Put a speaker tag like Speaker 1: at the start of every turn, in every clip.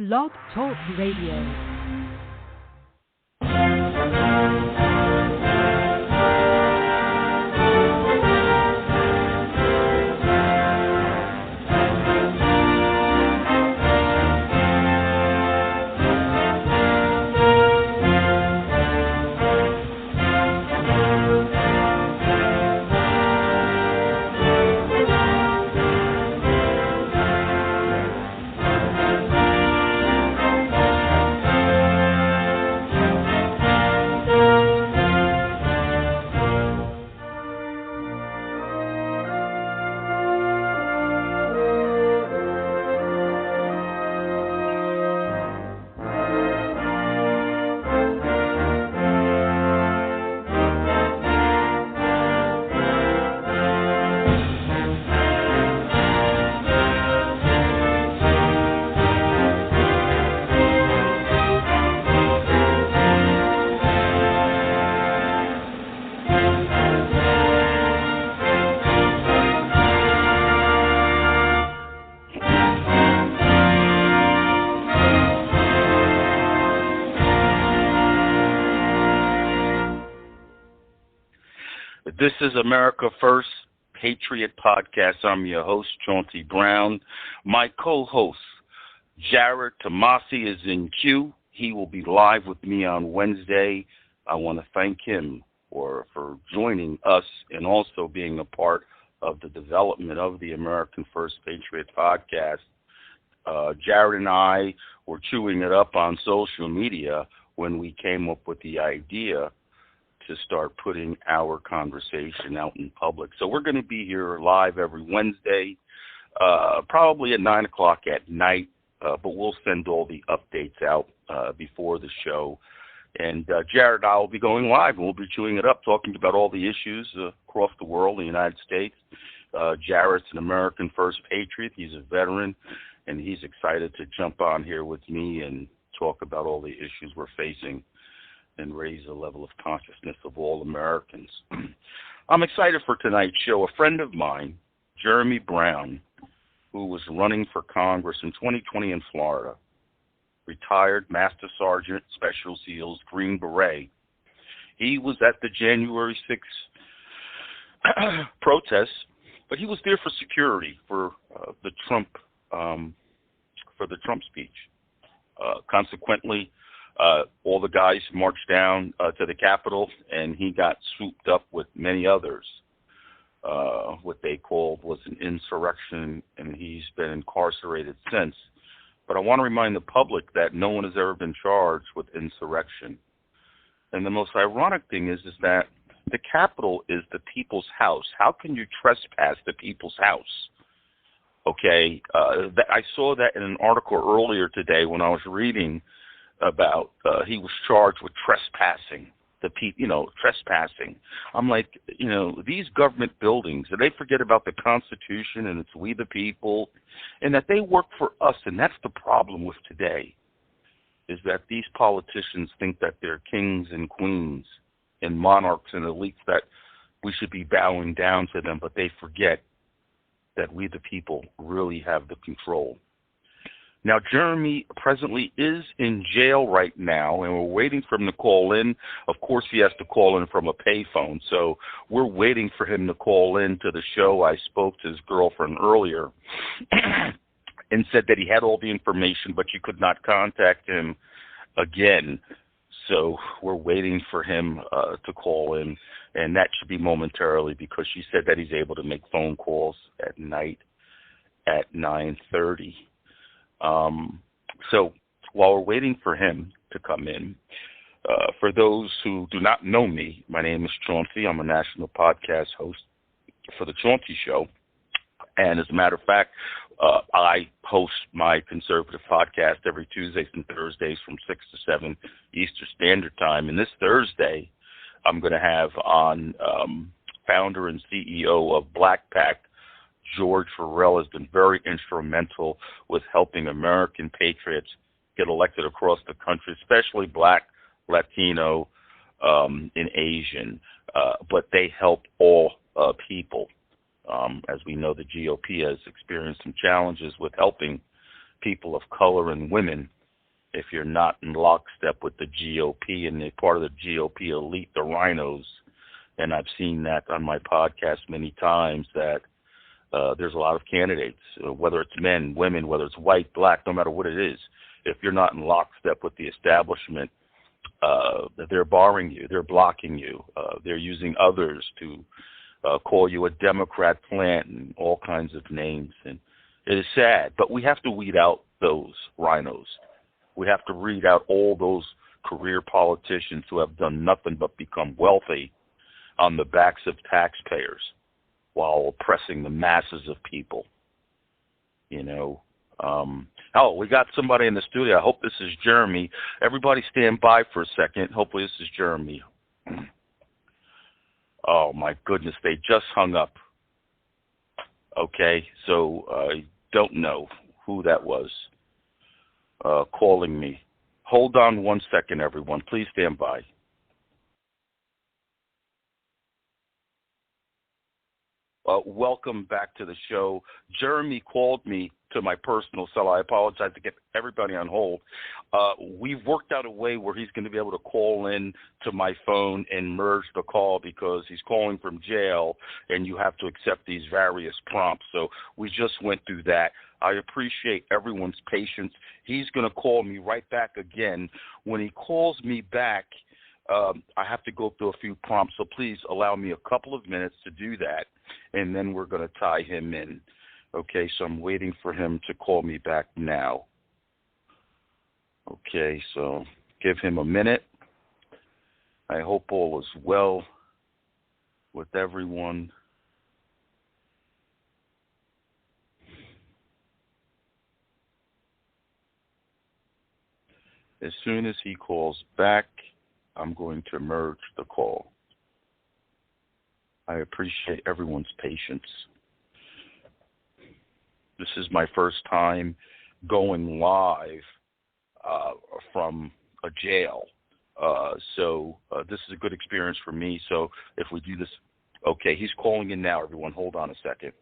Speaker 1: Blog Talk Radio.
Speaker 2: This is America First Patriot Podcast. I'm your host, Chauncey Brown. My co-host, Jared Tomasi, is in queue. He will be live with me on Wednesday. I want to thank him for joining us and also being a part of the development of the American First Patriot Podcast. Jared and I were chewing it up on social media when we came up with the idea to start putting our conversation out in public. So we're going to be here live every Wednesday, probably at 9 o'clock at night, but we'll send all the updates out before the show. And Jared and I will be going live, and we'll be chewing it up, talking about all the issues across the world, the United States. Jared's an American First Patriot. He's a veteran, and he's excited to jump on here with me and talk about all the issues we're facing and raise the level of consciousness of all Americans. I'm excited for tonight's show. A friend of mine, Jeremy Brown, who was running for Congress in 2020 in Florida, retired Master Sergeant, Special SEALs, Green Beret. He was at the January 6th protests, but he was there for security for the Trump speech. Consequently, all the guys marched down to the Capitol, and he got swooped up with many others. What they called was an insurrection, and he's been incarcerated since. But I want to remind the public that no one has ever been charged with insurrection. And the most ironic thing is that the Capitol is the people's house. How can you trespass the people's house? Okay, I saw that in an article earlier today when I was reading about he was charged with trespassing trespassing. I'm like, these government buildings, do they forget about the Constitution and it's we the people, and that they work for us? And that's the problem with today, is that these politicians think that they're kings and queens and monarchs and elites, that we should be bowing down to them, but they forget that we the people really have the control. Now, Jeremy presently is in jail right now, and we're waiting for him to call in. Of course, he has to call in from a payphone, so we're waiting for him to call in to the show. I spoke to his girlfriend earlier and said that he had all the information, but you could not contact him again. So we're waiting for him to call in, and that should be momentarily, because she said that he's able to make phone calls at night at 9:30. So while we're waiting for him to come in, for those who do not know me, my name is Chauncey. I'm a national podcast host for the Chauncey Show. And as a matter of fact, I host my conservative podcast every Tuesdays and Thursdays from 6 to 7 Eastern Standard Time. And this Thursday, I'm going to have on founder and CEO of Black Pact, George Farrell. Has been very instrumental with helping American patriots get elected across the country, especially Black, Latino, and Asian. But they help all people. As we know, the GOP has experienced some challenges with helping people of color and women if you're not in lockstep with the GOP and they're part of the GOP elite, the rhinos. And I've seen that on my podcast many times that there's a lot of candidates, whether it's men, women, whether it's white, black, no matter what it is. If you're not in lockstep with the establishment, they're barring you, they're blocking you, they're using others to call you a Democrat plant and all kinds of names. And it is sad, but we have to weed out those rhinos. We have to weed out all those career politicians who have done nothing but become wealthy on the backs of taxpayers while oppressing the masses of people. You know. Oh, we got somebody in the studio. I hope this is Jeremy. Everybody stand by for a second. Hopefully this is Jeremy. Oh, my goodness. They just hung up. Okay, so I don't know who that was calling me. Hold on 1 second, everyone. Please stand by. Welcome back to the show. Jeremy called me to my personal cell. I apologize to get everybody on hold. We've worked out a way where he's going to be able to call in to my phone and merge the call because he's calling from jail and you have to accept these various prompts. So we just went through that. I appreciate everyone's patience. He's going to call me right back again. When he calls me back, I have to go through a few prompts, so please allow me a couple of minutes to do that, and then we're going to tie him in. Okay, so I'm waiting for him to call me back now. Okay, so give him a minute. I hope all is well with everyone. As soon as he calls back, I'm going to merge the call. I appreciate everyone's patience. This is my first time going live from a jail. So this is a good experience for me. So if we do this, okay, he's calling in now, everyone. Hold on a second.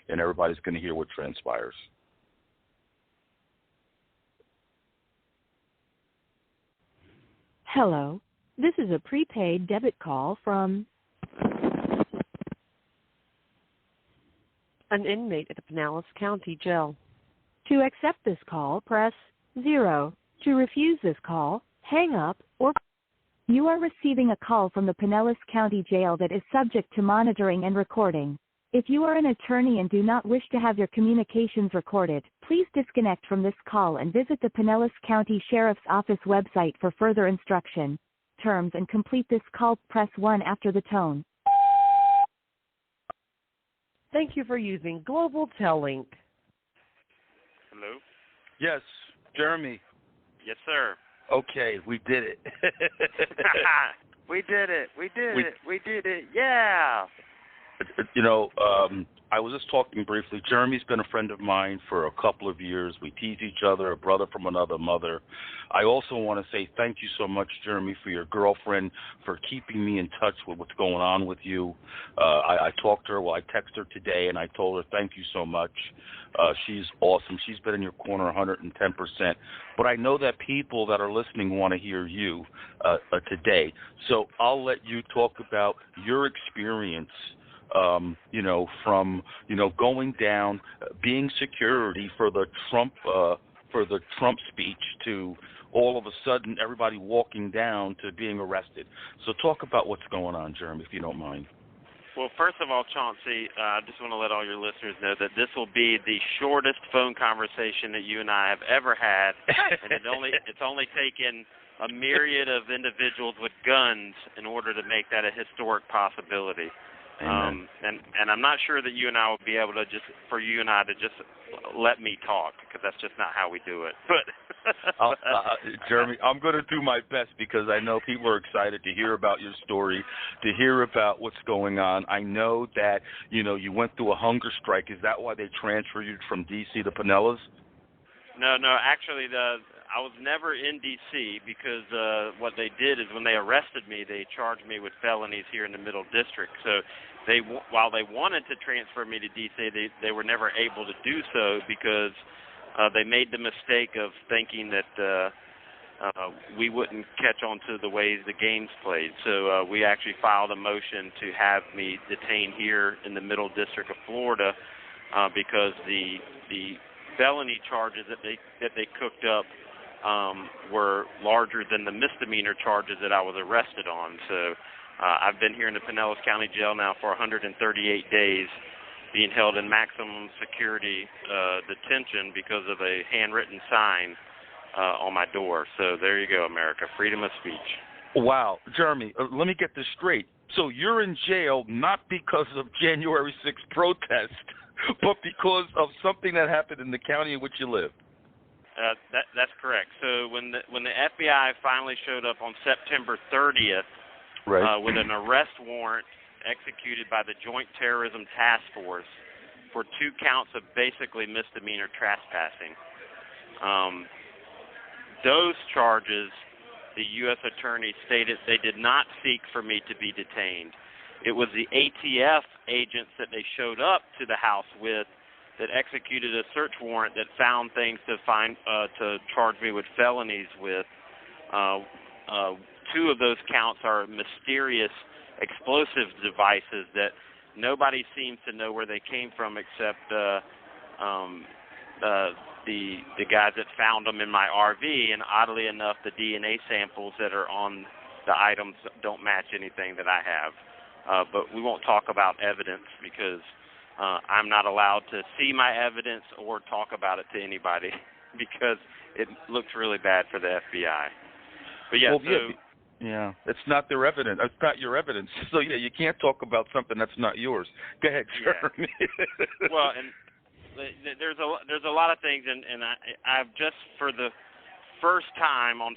Speaker 2: And everybody's going to hear what transpires.
Speaker 1: Hello. This is a prepaid debit call from an inmate at the Pinellas County Jail. To accept this call, press 0. To refuse this call, hang up or... You are receiving a call from the Pinellas County Jail that is subject to monitoring and recording. If you are an attorney and do not wish to have your communications recorded, please disconnect from this call and visit the Pinellas County Sheriff's Office website for further instruction. Terms and complete this call, press 1 after the tone.
Speaker 3: Thank you for using Global Tellink.
Speaker 4: Hello?
Speaker 2: Yes, Jeremy.
Speaker 4: Yes, sir.
Speaker 2: Okay, we did it.
Speaker 4: We did it. We did it. Yeah.
Speaker 2: You know, I was just talking briefly. Jeremy's been a friend of mine for a couple of years. We tease each other, a brother from another mother. I also want to say thank you so much, Jeremy, for your girlfriend, for keeping me in touch with what's going on with you. I talked to her, I texted her today, and I told her thank you so much. She's awesome. She's been in your corner 110%. But I know that people that are listening want to hear you today. So I'll let you talk about your experience from going down, being security for the Trump speech to all of a sudden everybody walking down to being arrested. So talk about what's going on, Jeremy, if you don't mind.
Speaker 4: Well, first of all, Chauncey, I just want to let all your listeners know that this will be the shortest phone conversation that you and I have ever had, and it's only taken a myriad of individuals with guns in order to make that a historic possibility. And I'm not sure that you and I will be able to for you and I to just let me talk, because that's just not how we do it. But
Speaker 2: Jeremy, I'm going to do my best because I know people are excited to hear about your story, to hear about what's going on. I know that, you went through a hunger strike. Is that why they transferred you from D.C. to Pinellas?
Speaker 4: No, actually, I was never in D.C. because what they did is when they arrested me, they charged me with felonies here in the Middle District. So while they wanted to transfer me to D.C., they were never able to do so because they made the mistake of thinking that we wouldn't catch on to the ways the game's played. So we actually filed a motion to have me detained here in the Middle District of Florida because the felony charges that they cooked up were larger than the misdemeanor charges that I was arrested on. So I've been here in the Pinellas County Jail now for 138 days, being held in maximum security detention because of a handwritten sign on my door. So there you go, America. Freedom of speech.
Speaker 2: Wow. Jeremy, let me get this straight. So you're in jail not because of January 6th protest, but because of something that happened in the county in which you live.
Speaker 4: That's correct. So when the FBI finally showed up on September 30th with an arrest warrant executed by the Joint Terrorism Task Force for 2 counts of basically misdemeanor trespassing. Those charges, the U.S. Attorney stated they did not seek for me to be detained. It was the ATF agents that they showed up to the house with that executed a search warrant that found things to charge me with felonies with. 2 of those counts are mysterious explosive devices that nobody seems to know where they came from except the guys that found them in my RV, and oddly enough, the DNA samples that are on the items don't match anything that I have. But we won't talk about evidence because I'm not allowed to see my evidence or talk about it to anybody because it looks really bad for the FBI. But yeah,
Speaker 2: yeah, it's not their evidence. It's not your evidence. So yeah, you can't talk about something that's not yours. Go ahead, Jeremy.
Speaker 4: Yeah. Well, and there's a lot of things, and I've just for the first time on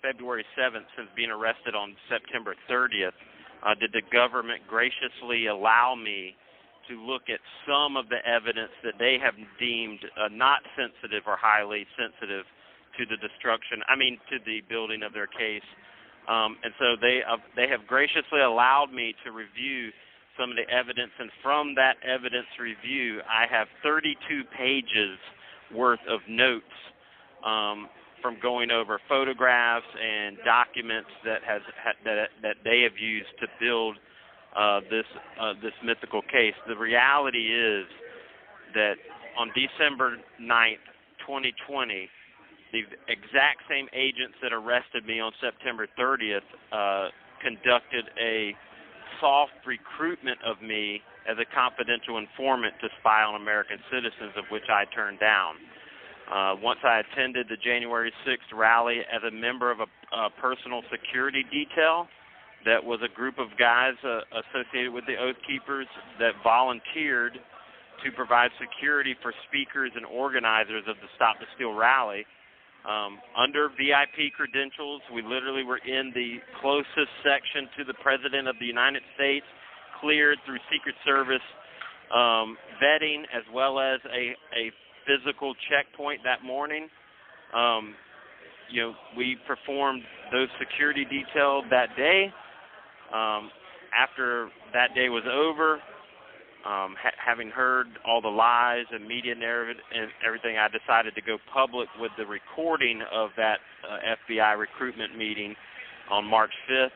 Speaker 4: February 7th since being arrested on September 30th, did the government graciously allow me to look at some of the evidence that they have deemed not sensitive or highly sensitive to the to the building of their case. And so they have graciously allowed me to review some of the evidence, and from that evidence review, I have 32 pages worth of notes from going over photographs and documents that they have used to build this mythical case. The reality is that on December 9th, 2020, the exact same agents that arrested me on September 30th conducted a soft recruitment of me as a confidential informant to spy on American citizens, of which I turned down. Once I attended the January 6th rally as a member of a personal security detail that was a group of guys associated with the Oath Keepers that volunteered to provide security for speakers and organizers of the Stop the Steal rally. Under VIP credentials, we literally were in the closest section to the President of the United States, cleared through Secret Service vetting as well as a physical checkpoint that morning. We performed those security details that day. After that day was over, having heard all the lies and media narrative and everything, I decided to go public with the recording of that FBI recruitment meeting on March 5th.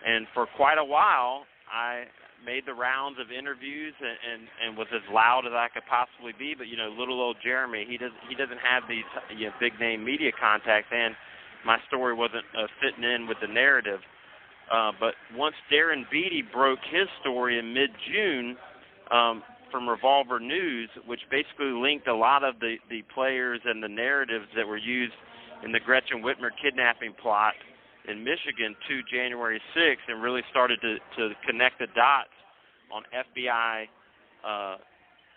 Speaker 4: And for quite a while, I made the rounds of interviews and was as loud as I could possibly be. But, little old Jeremy, he doesn't have these big-name media contacts, and my story wasn't fitting in with the narrative. But once Darren Beatty broke his story in mid-June, from Revolver News, which basically linked a lot of the players and the narratives that were used in the Gretchen Whitmer kidnapping plot in Michigan to January 6th, and really started to connect the dots on FBI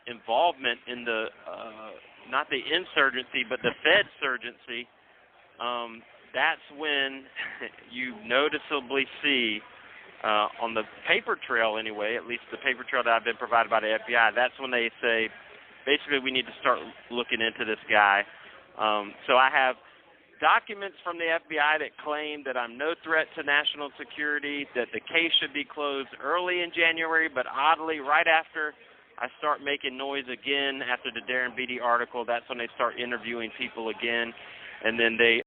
Speaker 4: involvement in the not the insurgency but the Fed-surgency. That's when you noticeably see on the paper trail anyway, at least the paper trail that I've been provided by the FBI, that's when they say, basically, we need to start looking into this guy. So I have documents from the FBI that claim that I'm no threat to national security, that the case should be closed early in January, but oddly, right after I start making noise again after the Darren Beatty article. That's when they start interviewing people again, and then they